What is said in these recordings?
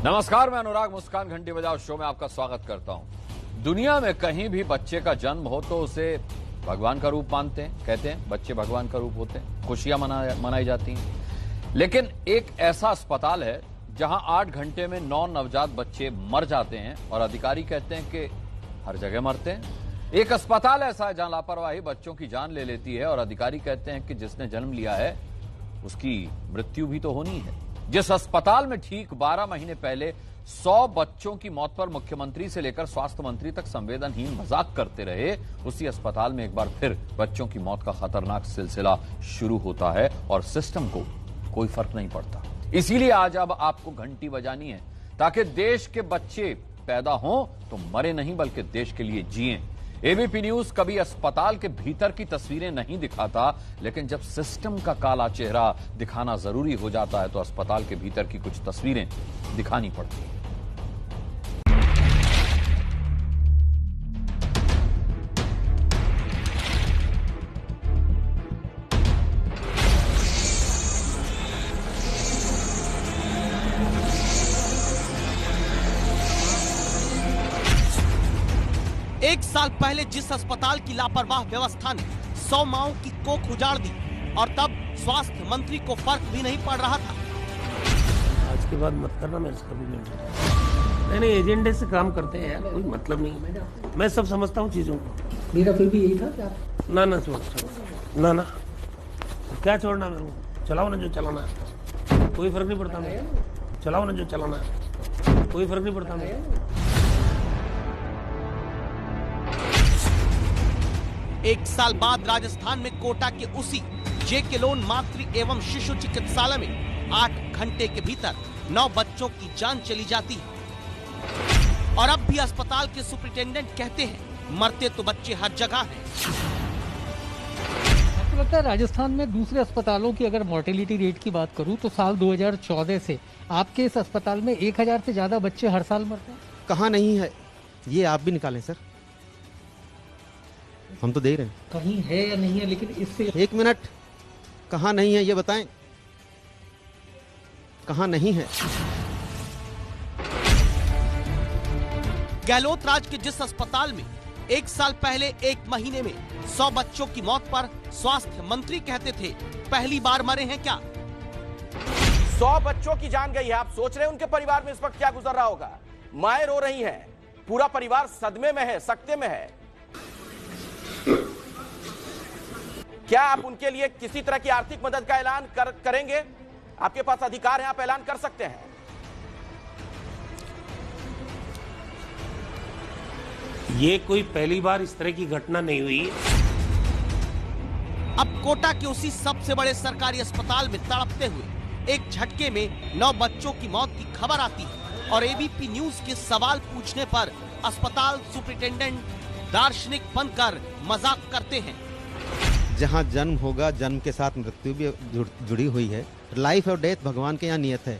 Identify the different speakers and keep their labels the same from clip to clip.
Speaker 1: नमस्कार, मैं अनुराग मुस्कान घंटी बजाओ शो में आपका स्वागत करता हूं। दुनिया में कहीं भी बच्चे का जन्म हो तो उसे भगवान का रूप मानते हैं। कहते हैं बच्चे भगवान का रूप होते हैं, खुशियां मनाई जाती हैं। लेकिन एक ऐसा अस्पताल है जहां 8 घंटे में 9 नवजात बच्चे मर जाते हैं और अधिकारी कहते हैं कि हर जगह मरते हैं। एक अस्पताल ऐसा है जहां लापरवाही बच्चों की जान ले लेती है और अधिकारी कहते हैं कि जिसने जन्म लिया है उसकी मृत्यु भी तो होनी है। जिस अस्पताल में ठीक 12 महीने पहले 100 बच्चों की मौत पर मुख्यमंत्री से लेकर स्वास्थ्य मंत्री तक संवेदनहीन मजाक करते रहे, उसी अस्पताल में एक बार फिर बच्चों की मौत का खतरनाक सिलसिला शुरू होता है और सिस्टम को कोई फर्क नहीं पड़ता। इसीलिए आज अब आपको घंटी बजानी है ताकि देश के बच्चे पैदा हों तो मरे नहीं बल्कि देश के लिए जिएं। एबीपी न्यूज कभी अस्पताल के भीतर की तस्वीरें नहीं दिखाता, लेकिन जब सिस्टम का काला चेहरा दिखाना जरूरी हो जाता है तो अस्पताल के भीतर की कुछ तस्वीरें दिखानी पड़ती हैं।
Speaker 2: एक साल पहले जिस अस्पताल की लापरवाह व्यवस्था ने 100 माओं की कोख उजाड़ दी और तब स्वास्थ्य मंत्री को फर्क भी नहीं पड़ रहा था।
Speaker 3: आज के बाद मत करना मेरे से कभी नहीं, एजेंडे से काम करते हैं यार, कोई मतलब नहीं। मैं सब समझता हूँ चीजों को।
Speaker 4: मेरा फिर भी यही था कि आप
Speaker 3: ना छोड़ ना क्या छोड़ना मेरे को, चलाओ ना जो चलाना है, कोई फर्क नहीं पड़ता मेरे, चलाओ ना जो चलाना है, कोई फर्क नहीं पड़ता मेरे।
Speaker 2: एक साल बाद राजस्थान में कोटा के उसी जेके लोन मातृ एवं शिशु चिकित्सालय में 8 घंटे के भीतर 9 बच्चों की जान चली जाती है और अब भी अस्पताल के सुपरिटेंडेंट कहते हैं मरते तो बच्चे हर जगह हैं।
Speaker 4: आपको लगता है राजस्थान में दूसरे अस्पतालों की अगर मोर्टेलिटी रेट की बात करूं तो साल 2014 से आपके इस अस्पताल में 1000 से ज्यादा बच्चे हर साल मरते हैं?
Speaker 5: कहाँ नहीं है ये आप भी निकालें सर, हम तो दे रहे हैं।
Speaker 4: कहीं है या नहीं है, लेकिन इससे
Speaker 5: 1 मिनट, कहाँ नहीं है ये बताएं, कहाँ नहीं है।
Speaker 2: गहलोत राज के जिस अस्पताल में 1 साल पहले 1 महीने में 100 बच्चों की मौत पर स्वास्थ्य मंत्री कहते थे पहली बार मरे हैं क्या।
Speaker 6: 100 बच्चों की जान गई है। आप सोच रहे हैं उनके परिवार में इस वक्त क्या गुजर रहा होगा। माएं रो रही हैं, पूरा परिवार सदमे में है, सकते में है। क्या आप उनके लिए किसी तरह की आर्थिक मदद का ऐलान करेंगे? आपके पास अधिकार है, आप ऐलान कर सकते हैं।
Speaker 3: ये कोई पहली बार इस तरह की घटना नहीं हुई।
Speaker 2: अब कोटा के उसी सबसे बड़े सरकारी अस्पताल में तड़पते हुए एक झटके में 9 बच्चों की मौत की खबर आती है और एबीपी न्यूज के सवाल पूछने पर अस्पताल सुपरिटेंडेंट दार्शनिक बनकर मजाक करते हैं।
Speaker 5: जहाँ जन्म होगा, जन्म के साथ मृत्यु भी जुड़ी हुई है। लाइफ और डेथ भगवान के यहाँ नियत है,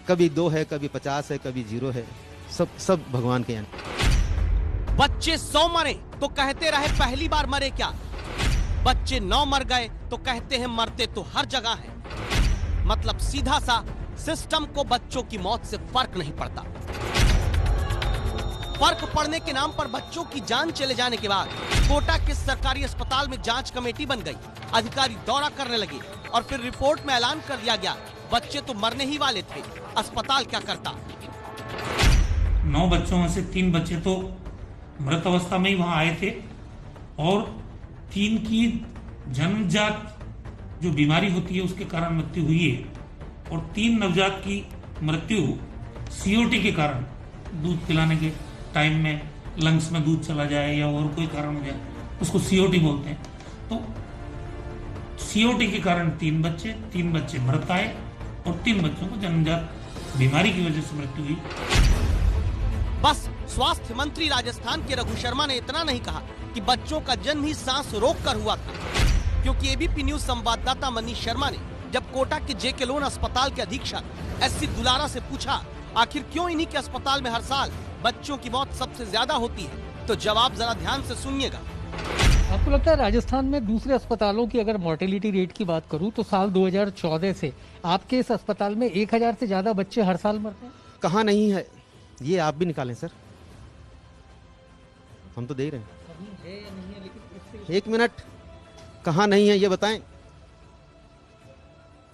Speaker 5: कभी 2 है, कभी 50 है, कभी 0 है, सब भगवान के यहाँ।
Speaker 2: बच्चे 100 मरे तो कहते रहे पहली बार मरे क्या, बच्चे 9 मर गए तो कहते हैं मरते तो हर जगह है। मतलब सीधा सा सिस्टम को बच्चों की मौत से फर्क नहीं पड़ता। फर्क पड़ने के नाम पर बच्चों की जान चले जाने के बाद कोटा के सरकारी अस्पताल में जांच कमेटी बन गई। अधिकारी दौरा करने लगे और फिर रिपोर्ट में ऐलान कर दिया गया बच्चे तो मरने ही वाले थे, अस्पताल क्या करता।
Speaker 7: 9 बच्चों में से 3 बच्चे तो मृत अवस्था में ही वहां आए थे और 3 की जन्मजात जो बीमारी होती है उसके कारण मृत्यु हुई है और 3 नवजात की मृत्यु सीओटी के कारण, दूध पिलाने के टाइम में लंग्स में दूध चला जाए या और कोई कारण हो जाए, उसको सीओटी बोलते हैं। तो सीओटी के कारण 3 बच्चे मृत आए और 3 बच्चों को जन्मजात बीमारी की वजह से मृत्यु हुई।
Speaker 2: बस स्वास्थ्य मंत्री राजस्थान के रघु शर्मा ने इतना नहीं कहा कि बच्चों का जन्म ही सांस रोक कर हुआ था, क्योंकि एबीपी न्यूज संवाददाता मनीष शर्मा ने जब कोटा के जेके लोन अस्पताल के अधीक्षक एससी दुलारा से पूछा आखिर क्यों इन्हीं के अस्पताल में हर साल बच्चों की मौत सबसे ज्यादा होती है, तो जवाब जरा ध्यान से सुनिएगा।
Speaker 4: आपको लगता है राजस्थान में दूसरे अस्पतालों की अगर मोर्टेलिटी रेट की बात करूं तो साल 2014 से आपके इस अस्पताल में 1000 से ज्यादा बच्चे हर साल मरते हैं?
Speaker 5: कहाँ नहीं है ये आप भी निकालें सर, हम तो दे ही रहे हैं। 1 मिनट, कहाँ नहीं है ये बताएं,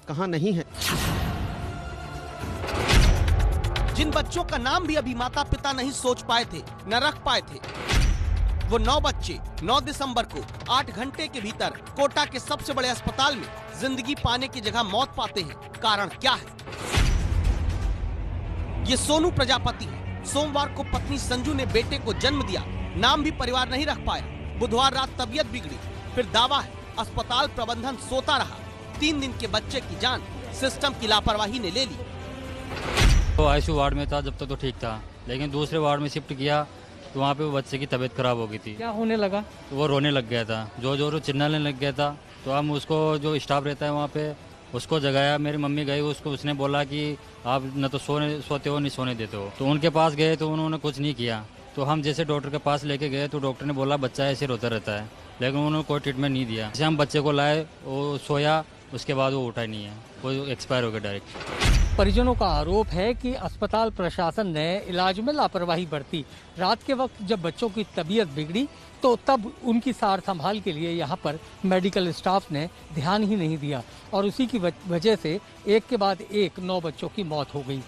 Speaker 5: कहाँ नहीं है?
Speaker 2: जिन बच्चों का नाम भी अभी माता पिता नहीं सोच पाए थे, न रख पाए थे, वो 9 बच्चे 9 दिसंबर को 8 घंटे के भीतर कोटा के सबसे बड़े अस्पताल में जिंदगी पाने की जगह मौत पाते हैं। कारण क्या है? ये सोनू प्रजापति है। सोमवार को पत्नी संजू ने बेटे को जन्म दिया, नाम भी परिवार नहीं रख पाया। बुधवार रात तबीयत बिगड़ी, फिर दावा है अस्पताल प्रबंधन सोता रहा। 3 दिन के बच्चे की जान सिस्टम की लापरवाही ने ले ली।
Speaker 8: तो आईसीयू वार्ड में था जब तक तो ठीक था, लेकिन दूसरे वार्ड में शिफ्ट किया तो वहाँ पे वो बच्चे की तबीयत खराब हो गई थी।
Speaker 4: क्या होने लगा?
Speaker 8: तो वो रोने लग गया था, जो चिल्लाने लग गया था। तो हम उसको, जो स्टाफ रहता है वहाँ पे, उसको जगाया। मेरी मम्मी गई, उसने बोला कि आप न तो सोते हो नहीं सोने देते हो। तो उनके पास गए तो उन्होंने कुछ नहीं किया। तो हम जैसे डॉक्टर के पास लेके गए तो डॉक्टर ने बोला बच्चा ऐसे रोता रहता है, लेकिन उन्होंने कोई ट्रीटमेंट नहीं दिया। जैसे हम बच्चे को लाए, वो सोया, उसके बाद वो उठा ही नहीं है, वो एक्सपायर हो गया डायरेक्ट।
Speaker 4: परिजनों का आरोप है कि अस्पताल प्रशासन ने इलाज में लापरवाही बरती। रात के वक्त जब बच्चों की तबीयत बिगड़ी तो तब उनकी सार संभाल के लिए यहाँ पर मेडिकल स्टाफ ने ध्यान ही नहीं दिया और उसी की वजह से एक के बाद एक 9 बच्चों की मौत हो गई।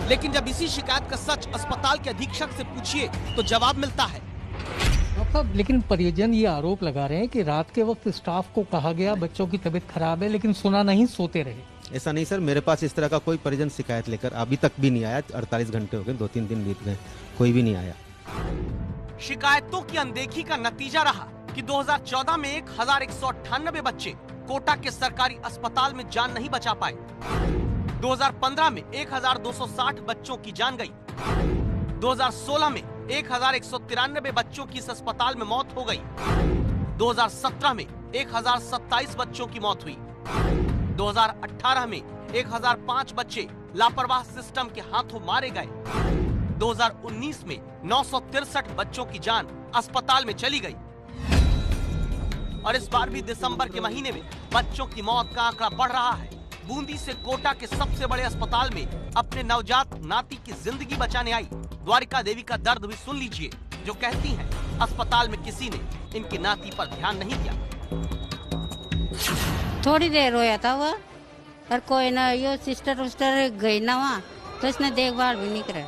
Speaker 2: लेकिन जब इसी शिकायत का सच अस्पताल के अधीक्षक से पूछिए तो जवाब मिलता है।
Speaker 4: साहब, लेकिन परिजन ये आरोप लगा रहे हैं कि रात के वक्त स्टाफ को कहा गया बच्चों की तबीयत खराब है, लेकिन सुना नहीं, सोते रहे।
Speaker 5: ऐसा नहीं सर, मेरे पास इस तरह का कोई परिजन शिकायत लेकर अभी तक भी नहीं आया। 48 घंटे हो गए, 2-3 दिन बीत गए, कोई भी नहीं आया।
Speaker 2: शिकायतों की अनदेखी का नतीजा रहा कि 2014 में 1198 बच्चे कोटा के सरकारी अस्पताल में जान नहीं बचा पाए। 2015 में 1260 बच्चों की जान गई। 2016 में 1193 बच्चों की इस अस्पताल में मौत हो गई। 2017 में 1027 बच्चों की मौत हुई। 2018 में 1005 बच्चे लापरवाह सिस्टम के हाथों मारे गए। 2019 में 963 बच्चों की जान अस्पताल में चली गई। और इस बार भी दिसंबर के महीने में बच्चों की मौत का आंकड़ा बढ़ रहा है। बूंदी से कोटा के सबसे बड़े अस्पताल में अपने नवजात नाती की जिंदगी बचाने आई द्वारिका देवी का दर्द भी सुन लीजिए, जो कहती हैं अस्पताल में किसी ने इनकी नाती पर ध्यान नहीं दिया।
Speaker 9: थोड़ी देर रोया था वो, और कोई ना, यो सिस्टर उस्टर गई ना वहाँ, तो इसने देखभाल भी नहीं करा,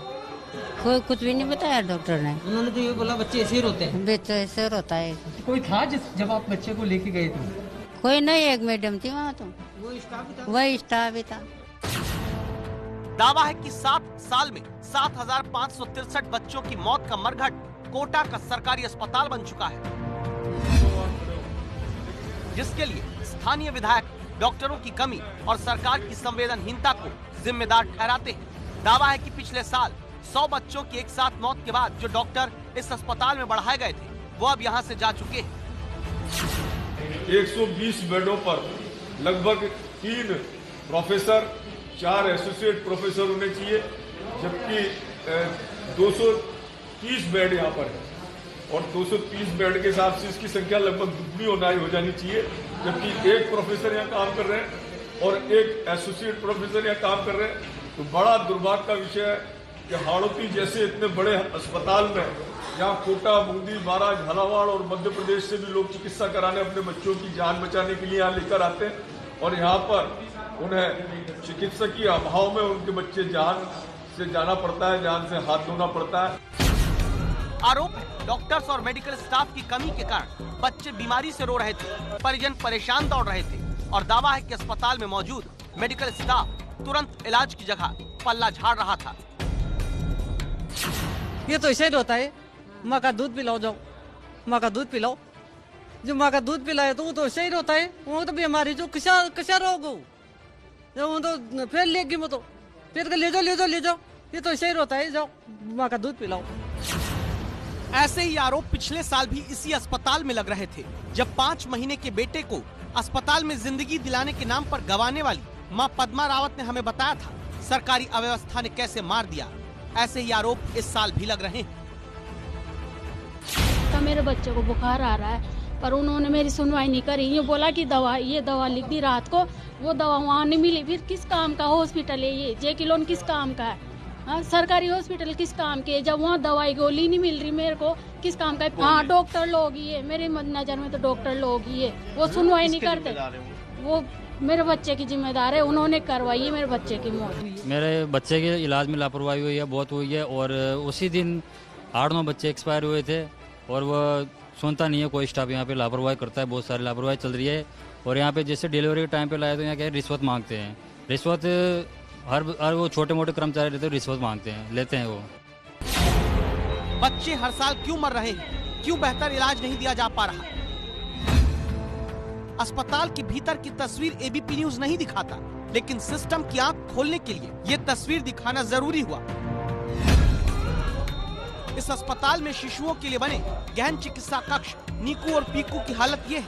Speaker 9: कोई कुछ भी नहीं बताया डॉक्टर ने।
Speaker 4: उन्होंने तो ये बोला बच्चे ऐसे ही रोते हैं।
Speaker 9: बच्चा ऐसे रोता है।
Speaker 4: कोई था जब आप बच्चे को लेके गए थे?
Speaker 9: कोई नहीं, एक मैडम थी वहाँ, तो वही स्टाफ भी था।
Speaker 2: दावा है कि 7 साल में 7563 बच्चों की मौत का मरघट कोटा का सरकारी अस्पताल बन चुका है, जिसके लिए स्थानीय विधायक डॉक्टरों की कमी और सरकार की संवेदनहीनता को जिम्मेदार ठहराते हैं। दावा है कि पिछले साल 100 बच्चों की एक साथ मौत के बाद जो डॉक्टर इस अस्पताल में बढ़ाए गए थे, वो अब यहाँ से जा चुके हैं।
Speaker 10: 120 बेडों पर लगभग 3 प्रोफेसर, 4 एसोसिएट प्रोफेसर होने चाहिए, जबकि 230 बेड यहाँ पर है और 230 बेड के हिसाब से इसकी संख्या लगभग दुगनी हो जानी चाहिए, जबकि 1 प्रोफेसर यहाँ काम कर रहे हैं और 1 एसोसिएट प्रोफेसर यहाँ काम कर रहे हैं। तो बड़ा दुर्भाग्य का विषय है कि हाड़ौती जैसे इतने बड़े अस्पताल में यहाँ कोटा, बूंदी, बारा, झालावाड़ और मध्य प्रदेश से भी लोग चिकित्सा कराने अपने बच्चों की जान बचाने के लिए यहाँ लेकर आते हैं और यहाँ पर उन्हें चिकित्सक के अभाव में उनके बच्चे जान से जाना पड़ता है, जान से हाथ धोना पड़ता है।
Speaker 2: आरोप है डॉक्टर्स और मेडिकल स्टाफ की कमी के कारण बच्चे बीमारी से रो रहे थे, परिजन परेशान दौड़ रहे थे और दावा है कि अस्पताल में मौजूद मेडिकल स्टाफ तुरंत इलाज की जगह पल्ला झाड़ रहा था।
Speaker 11: ये तो ऐसे ही होता है, माँ का दूध पिलाओ, जाओ माँ का दूध पिलाओ। जो माँ का दूध पिलाए तो वो तो ऐसे ही होता है, वो तो बीमारी जो कशा रोग हो, वो तो फिर लेगी, वो तो फिर ले जाओ, ये तो ऐसे ही होता है, जाओ माँ का दूध पिलाओ।
Speaker 2: ऐसे ही आरोप पिछले साल भी इसी अस्पताल में लग रहे थे, जब 5 महीने के बेटे को अस्पताल में जिंदगी दिलाने के नाम पर गंवाने वाली मां पद्मा रावत ने हमें बताया था सरकारी अव्यवस्था ने कैसे मार दिया। ऐसे ही आरोप इस साल भी लग रहे हैं।
Speaker 12: तो मेरे बच्चे को बुखार आ रहा है, पर उन्होंने मेरी सुनवाई नहीं करी। ये बोला कि ये दवा लिख दी रात को, वो दवा वहाँ नहीं मिली। फिर किस काम का हॉस्पिटल है ये? जे किलोन किस काम का है? हाँ, सरकारी हॉस्पिटल किस काम के? जब वहाँ दवाई गोली नहीं मिल रही मेरे को, किस काम का है? हाँ, डॉक्टर लोग ही है, मेरे नज़र में तो डॉक्टर लोग ही है। वो सुनवाई नहीं करते। वो मेरे बच्चे की जिम्मेदार है, उन्होंने करवाई है मेरे बच्चे की मौत।
Speaker 8: मेरे बच्चे के इलाज में लापरवाही हुई है, बहुत हुई है। और उसी दिन 8-9 बच्चे एक्सपायर हुए थे और वो सुनता नहीं है कोई स्टाफ। यहाँ पे लापरवाही करता है, बहुत सारी लापरवाही चल रही है। और यहाँ पे जैसे डिलीवरी के टाइम पे लाया तो यहाँ क्या रिश्वत मांगते हैं। रिश्वत हर वो छोटे मोटे कर्मचारी रहते हैं, रिश्वत मांगते हैं, लेते हैं वो।
Speaker 2: बच्चे हर साल क्यों मर रहे हैं? क्यों बेहतर इलाज नहीं दिया जा पा रहा? अस्पताल के भीतर की तस्वीर एबीपी न्यूज नहीं दिखाता, लेकिन सिस्टम की आंख खोलने के लिए ये तस्वीर दिखाना जरूरी हुआ। इस अस्पताल में शिशुओं के लिए बने गहन चिकित्सा कक्ष नीकू और पीकू की हालत ये है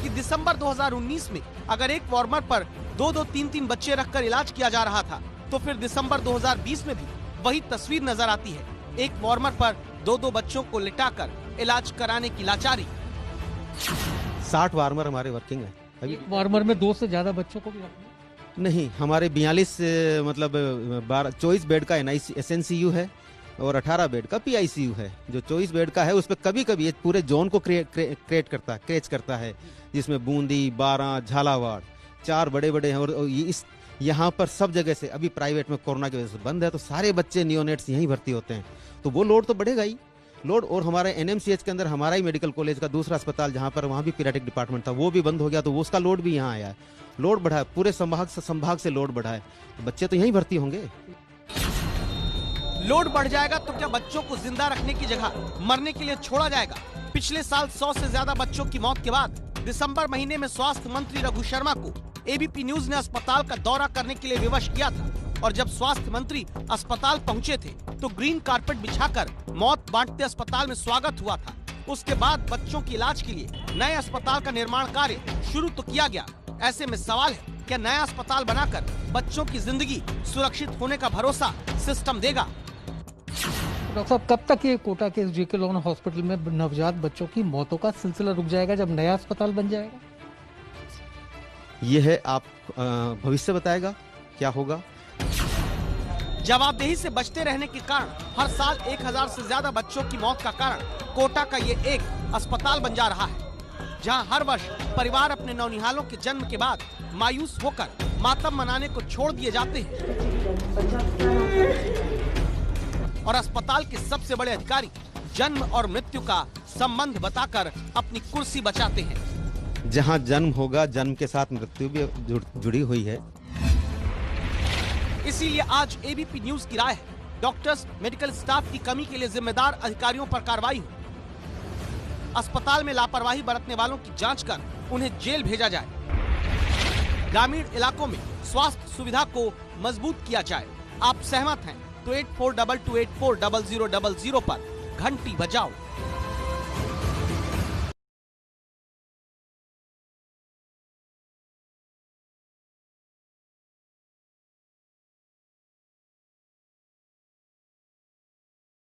Speaker 2: कि दिसंबर 2019 में अगर एक वार्मर पर 2-2, 3-3 बच्चे रखकर इलाज किया जा रहा था, तो फिर दिसंबर 2020 में भी वही तस्वीर नजर आती है। एक वार्मर पर 2-2 बच्चों को लिटाकर इलाज कराने की लाचारी।
Speaker 5: 60 वार्मर हमारे वर्किंग है अभी।
Speaker 4: वार्मर में 2 से ज्यादा बच्चों को भी रखना?
Speaker 5: नहीं, हमारे 42 मतलब 24 बेड का SNCU है और 18 बेड का PICU है। जो 24 बेड का है उस पर कभी कभी ये पूरे जोन को क्रेच करता है, जिसमें बूंदी, बारां, झालावाड़ 4 बड़े बड़े हैं। और यहाँ पर सब जगह से अभी प्राइवेट में कोरोना की वजह से बंद है, तो सारे बच्चे नियोनेट्स यहीं भर्ती होते हैं, तो वो लोड तो बढ़ेगा ही लोड। और हमारे NMCH के अंदर हमारा ही मेडिकल कॉलेज का दूसरा अस्पताल जहाँ पर वहाँ भी पीडियाट्रिक डिपार्टमेंट था, वो भी बंद हो गया, तो वो उसका लोड भी यहाँ आया है। लोड बढ़ा है, पूरे संभाग से लोड बढ़ा है, तो बच्चे तो यहीं भर्ती होंगे।
Speaker 2: लोड बढ़ जाएगा तो क्या बच्चों को जिंदा रखने की जगह मरने के लिए छोड़ा जाएगा? पिछले साल 100 से ज्यादा बच्चों की मौत के बाद दिसंबर महीने में स्वास्थ्य मंत्री रघु शर्मा को एबीपी न्यूज ने अस्पताल का दौरा करने के लिए विवश किया था। और जब स्वास्थ्य मंत्री अस्पताल पहुंचे थे तो ग्रीन कारपेट बिछाकर मौत बांटते अस्पताल में स्वागत हुआ था। उसके बाद बच्चों के इलाज के लिए नए अस्पताल का निर्माण कार्य शुरू तो किया गया। ऐसे में सवाल है, क्या नया अस्पताल बनाकर बच्चों की जिंदगी सुरक्षित होने का भरोसा सिस्टम देगा?
Speaker 4: डॉक्टर साहब, कब तक ये कोटा के JK लोन हॉस्पिटल में नवजात बच्चों की मौतों का सिलसिला रुक जाएगा, जब नया अस्पताल बन जाएगा?
Speaker 5: ये है, आप भविष्य बताएगा क्या होगा।
Speaker 2: जवाबदेही से बचते रहने के कारण हर साल 1000 से ज्यादा बच्चों की मौत का कारण कोटा का ये एक अस्पताल बन जा रहा है, जहां हर वर्ष परिवार अपने नौनिहालों के जन्म के बाद मायूस होकर मातम मनाने को छोड़ दिए जाते हैं और अस्पताल के सबसे बड़े अधिकारी जन्म और मृत्यु का संबंध बताकर अपनी कुर्सी बचाते हैं।
Speaker 5: जहां जन्म होगा, जन्म के साथ मृत्यु भी जुड़ी हुई है।
Speaker 2: इसीलिए आज एबीपी न्यूज की राय है, डॉक्टर्स, मेडिकल स्टाफ की कमी के लिए जिम्मेदार अधिकारियों पर कार्रवाई हो। अस्पताल में लापरवाही बरतने वालों की जांच कर उन्हें जेल भेजा जाए। ग्रामीण इलाकों में स्वास्थ्य सुविधा को मजबूत किया जाए। आप सहमत हैं तो 8422840000 पर घंटी बजाओ।